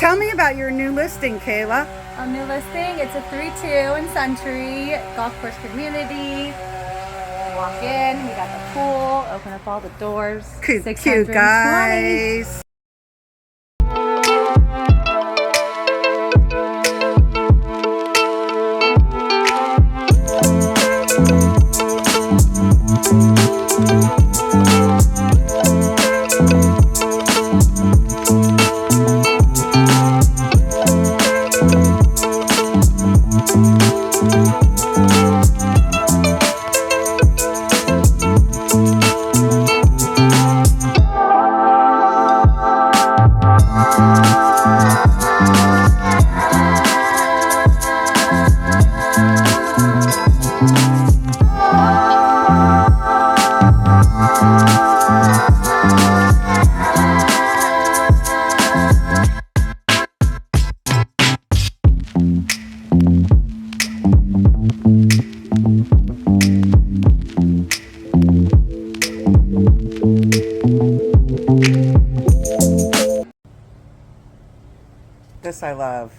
Tell me about your new listing, Kayla. A new listing, it's a 3-2 in Suntree, golf course community. Walk in, we got the pool, open up all the doors. Cute 620. guys. This I love.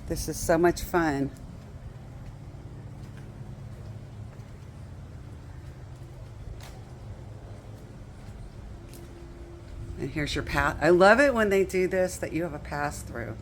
This is so much fun. And here's your path. I love it when they do this, that you have a pass through.